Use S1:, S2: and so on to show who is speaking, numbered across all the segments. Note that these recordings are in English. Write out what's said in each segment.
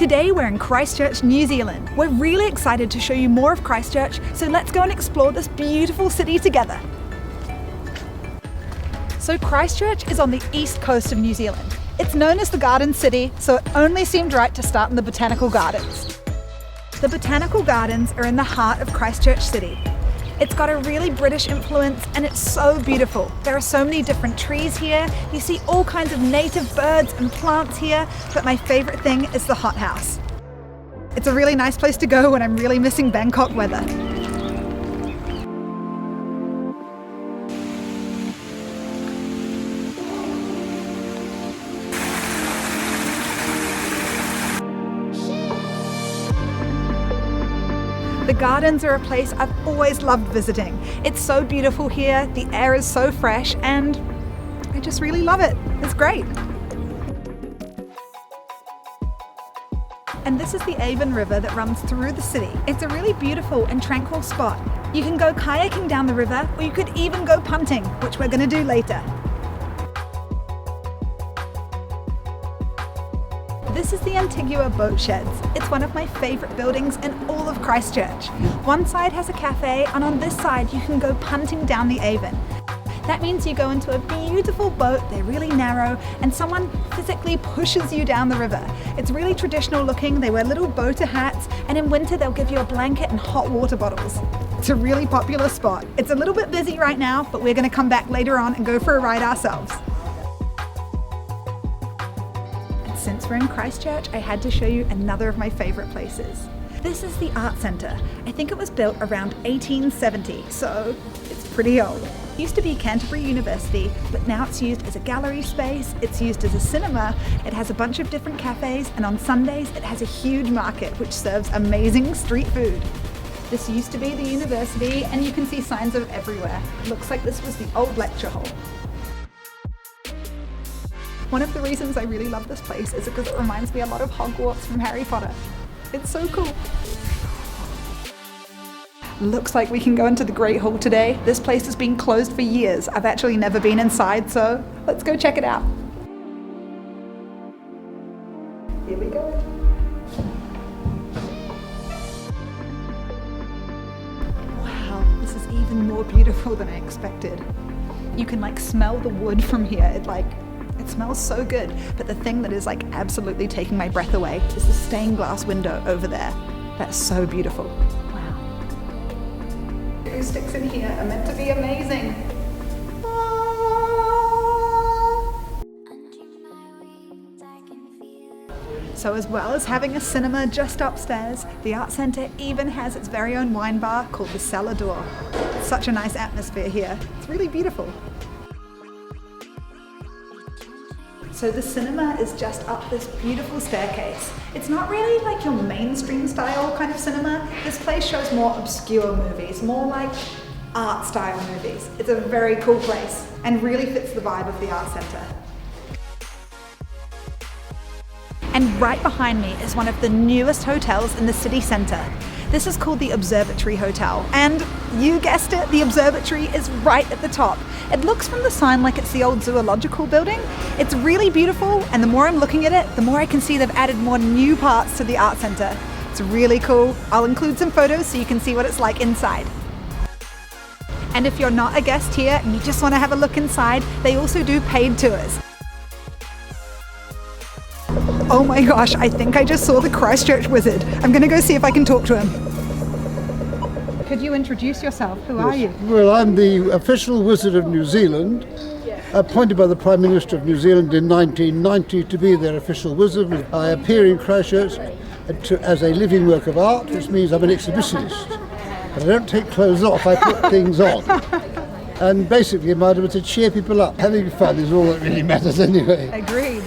S1: Today we're in Christchurch, New Zealand. We're really excited to show you more of Christchurch, so let's go and explore this beautiful city together. So Christchurch is on the east coast of New Zealand. It's known as the Garden City, so it only seemed right to start in the Botanical Gardens. The Botanical Gardens are in the heart of Christchurch City. It's got a really British influence and it's so beautiful. There are so many different trees here. You see all kinds of native birds and plants here, but my favourite thing is the hothouse. It's a really nice place to go when I'm really missing Bangkok weather. The gardens are a place I've always loved visiting. It's so beautiful here, the air is so fresh, and I just really love it. It's great. And this is the Avon River that runs through the city. It's a really beautiful and tranquil spot. You can go kayaking down the river, or you could even go punting, which we're going to do later. This is the Antigua Boat Sheds. It's one of my favourite buildings in all of Christchurch. One side has a cafe, and on this side you can go punting down the Avon. That means you go into a beautiful boat, they're really narrow, and someone physically pushes you down the river. It's really traditional looking, they wear little boater hats, and in winter they'll give you a blanket and hot water bottles. It's a really popular spot. It's a little bit busy right now, but we're going to come back later on and go for a ride ourselves. Since we're in Christchurch, I had to show you another of my favourite places. This is the Art Centre. I think it was built around 1870, so it's pretty old. It used to be Canterbury University, but now it's used as a gallery space, it's used as a cinema, it has a bunch of different cafes, and on Sundays it has a huge market which serves amazing street food. This used to be the university, and you can see signs of it everywhere. It looks like this was the old lecture hall. One of the reasons I really love this place is because it reminds me a lot of Hogwarts from Harry Potter. It's so cool. Looks like we can go into the Great Hall today. This place has been closed for years. I've actually never been inside, so let's go check it out. Here we go. Wow, this is even more beautiful than I expected. You can smell the wood from here. It smells so good, but the thing that is absolutely taking my breath away is the stained glass window over there. That's so beautiful. Wow. The acoustics in here are meant to be amazing. So as well as having a cinema just upstairs, the Art Centre even has its very own wine bar called the Cellar Door. It's such a nice atmosphere here. It's really beautiful. So the cinema is just up this beautiful staircase. It's not really like your mainstream style kind of cinema. This place shows more obscure movies, more like art style movies. It's a very cool place and really fits the vibe of the Art Centre. And right behind me is one of the newest hotels in the city centre. This is called the Observatory Hotel, and you guessed it, the observatory is right at the top. It looks from the sign like it's the old zoological building. It's really beautiful, and the more I'm looking at it, the more I can see they've added more new parts to the Art Centre. It's really cool. I'll include some photos so you can see what it's like inside. And if you're not a guest here and you just want to have a look inside, they also do paid tours. Oh my gosh, I think I just saw the Christchurch Wizard. I'm going to go see if I can talk to him. Could you introduce yourself? Who are you?
S2: Well, I'm the official wizard of New Zealand, appointed by the Prime Minister of New Zealand in 1990 to be their official wizard. I appear in Christchurch as a living work of art, which means I'm an exhibitionist. But I don't take clothes off, I put things on. And basically my job is to cheer people up. Having fun is all that really matters anyway.
S1: Agreed.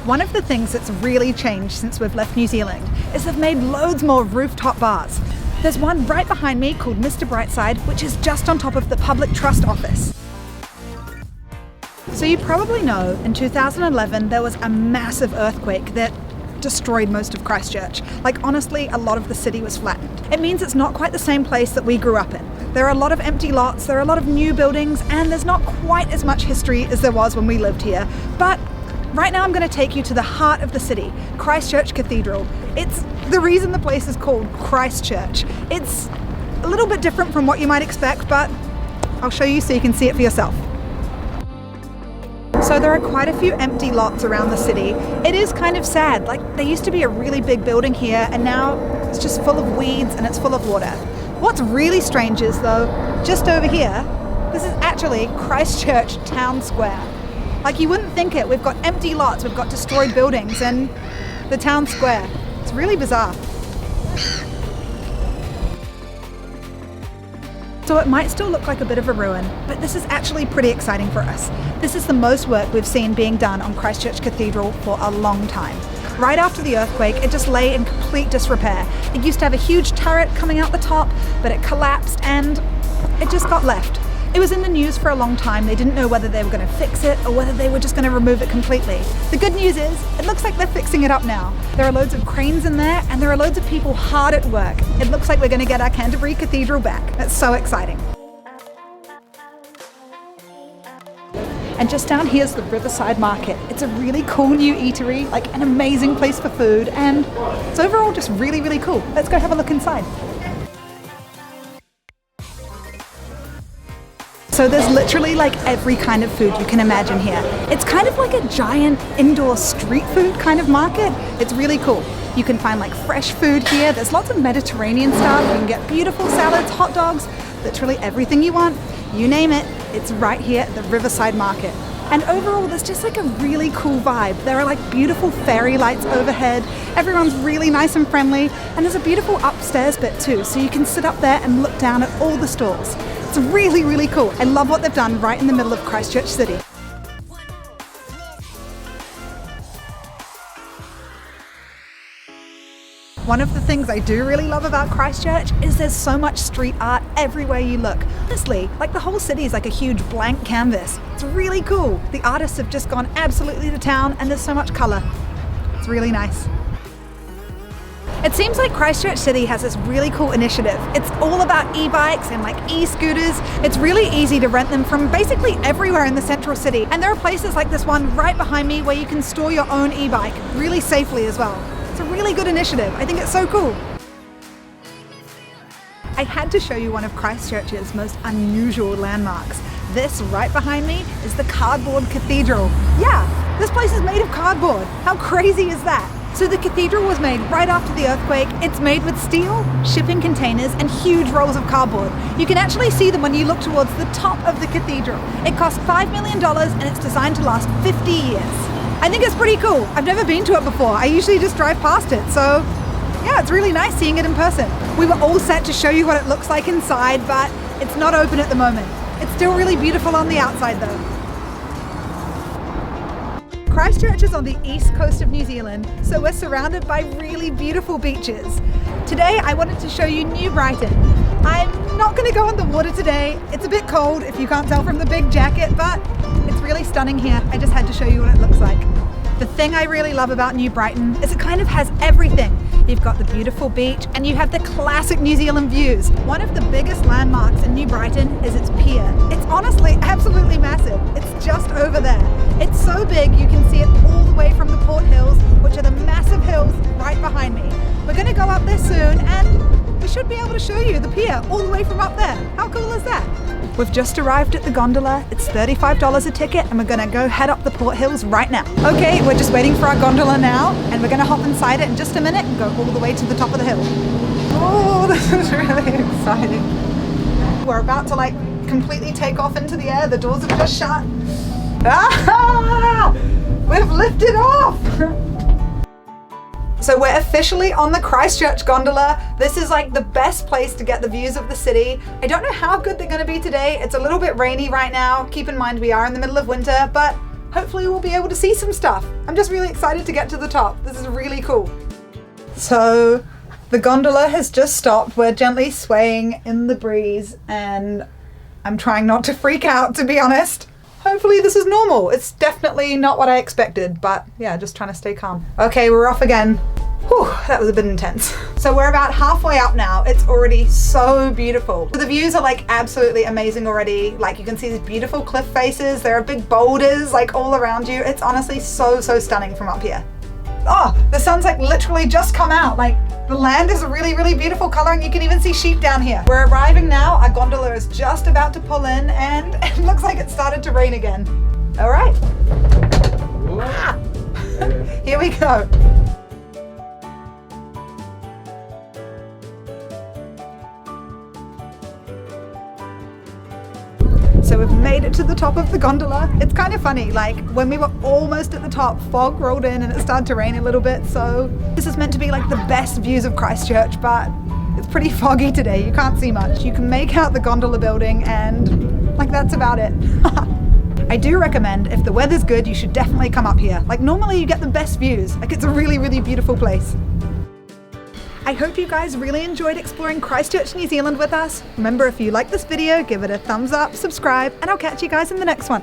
S1: One of the things that's really changed since we've left New Zealand is they've made loads more rooftop bars. There's one right behind me called Mr. Brightside, which is just on top of the Public Trust office. So you probably know in 2011 there was a massive earthquake that destroyed most of Christchurch. Like honestly, a lot of the city was flattened. It means it's not quite the same place that we grew up in. There are a lot of empty lots, there are a lot of new buildings, and there's not quite as much history as there was when we lived here. But right now I'm going to take you to the heart of the city, Christchurch Cathedral. It's the reason the place is called Christchurch. It's a little bit different from what you might expect, but I'll show you so you can see it for yourself. So there are quite a few empty lots around the city. It is kind of sad, like there used to be a really big building here and now it's just full of weeds and it's full of water. What's really strange is though, just over here, this is actually Christchurch Town Square. Like you wouldn't think it, we've got empty lots, we've got destroyed buildings and the town square. It's really bizarre. So it might still look like a bit of a ruin, but this is actually pretty exciting for us. This is the most work we've seen being done on Christchurch Cathedral for a long time. Right after the earthquake, it just lay in complete disrepair. It used to have a huge turret coming out the top, but it collapsed and it just got left. It was in the news for a long time. They didn't know whether they were going to fix it or whether they were just going to remove it completely. The good news is, it looks like they're fixing it up now. There are loads of cranes in there and there are loads of people hard at work. It looks like we're going to get our Canterbury Cathedral back. That's so exciting. And just down here's the Riverside Market. It's a really cool new eatery, like an amazing place for food, and it's overall just really, really cool. Let's go have a look inside. So there's literally like every kind of food you can imagine here. It's kind of like a giant indoor street food kind of market. It's really cool. You can find like fresh food here. There's lots of Mediterranean stuff. You can get beautiful salads, hot dogs, literally everything you want. You name it, it's right here at the Riverside Market. And overall, there's just like a really cool vibe. There are like beautiful fairy lights overhead. Everyone's really nice and friendly. And there's a beautiful upstairs bit too. So you can sit up there and look down at all the stalls. It's really, really cool. I love what they've done right in the middle of Christchurch City. One of the things I do really love about Christchurch is there's so much street art everywhere you look. Honestly, like the whole city is like a huge blank canvas. It's really cool. The artists have just gone absolutely to town and there's so much colour. It's really nice. It seems like Christchurch City has this really cool initiative. It's all about e-bikes and like e-scooters. It's really easy to rent them from basically everywhere in the central city. And there are places like this one right behind me where you can store your own e-bike really safely as well. It's a really good initiative. I think it's so cool. I had to show you one of Christchurch's most unusual landmarks. This right behind me is the cardboard cathedral. Yeah, this place is made of cardboard. How crazy is that? So the cathedral was made right after the earthquake. It's made with steel, shipping containers, and huge rolls of cardboard. You can actually see them when you look towards the top of the cathedral. It cost $5 million and it's designed to last 50 years. I think it's pretty cool. I've never been to it before. I usually just drive past it. So yeah, it's really nice seeing it in person. We were all set to show you what it looks like inside, but it's not open at the moment. It's still really beautiful on the outside though. Christchurch is on the east coast of New Zealand, so we're surrounded by really beautiful beaches. Today I wanted to show you New Brighton. I'm not going to go in the water today. It's a bit cold if you can't tell from the big jacket, but it's really stunning here. I just had to show you what it looks like. The thing I really love about New Brighton is it kind of has everything. You've got the beautiful beach and you have the classic New Zealand views. One of the biggest landmarks in New Brighton is its pier. It's honestly absolutely massive. It's just over there. It's so big you can see it all the way from the Port Hills, which are the massive hills right behind me. We're going to go up there soon and we should be able to show you the pier all the way from up there. How cool is that? We've just arrived at the gondola. It's $35 a ticket and we're going to go head up the Port Hills right now. Okay, we're just waiting for our gondola now and we're going to hop inside it in just a minute and go all the way to the top of the hill. Oh, this is really exciting. We're about to like completely take off into the air. The doors have just shut. Ah! We've lifted off! So we're officially on the Christchurch Gondola. This is like the best place to get the views of the city. I don't know how good they're gonna be today. It's a little bit rainy right now. Keep in mind we are in the middle of winter, but hopefully we'll be able to see some stuff. I'm just really excited to get to the top. This is really cool. So the gondola has just stopped. We're gently swaying in the breeze and I'm trying not to freak out, to be honest. hopefully this is normal. It's definitely not what I expected, but yeah, just trying to stay calm. Okay, we're off again. Whew, that was a bit intense. So we're about halfway up now. It's already so beautiful. The views are like absolutely amazing already. Like you can see these beautiful cliff faces. There are big boulders like all around you. It's honestly so stunning from up here. Oh, the sun's like literally just come out. Like the land is a really beautiful color and you can even see sheep down here. We're arriving now. Our gondola is just about to pull in and it looks like it started to rain again. All right. Ah. Here we go. So we've made it to the top of the gondola. It's kind of funny, like when we were almost at the top, fog rolled in and it started to rain a little bit. So this is meant to be like the best views of Christchurch, but it's pretty foggy today. You can't see much. You can make out the gondola building and like that's about it. I do recommend if the weather's good, you should definitely come up here. Like normally you get the best views. Like it's a really beautiful place. I hope you guys really enjoyed exploring Christchurch, New Zealand with us. Remember, if you like this video, give it a thumbs up, subscribe, and I'll catch you guys in the next one.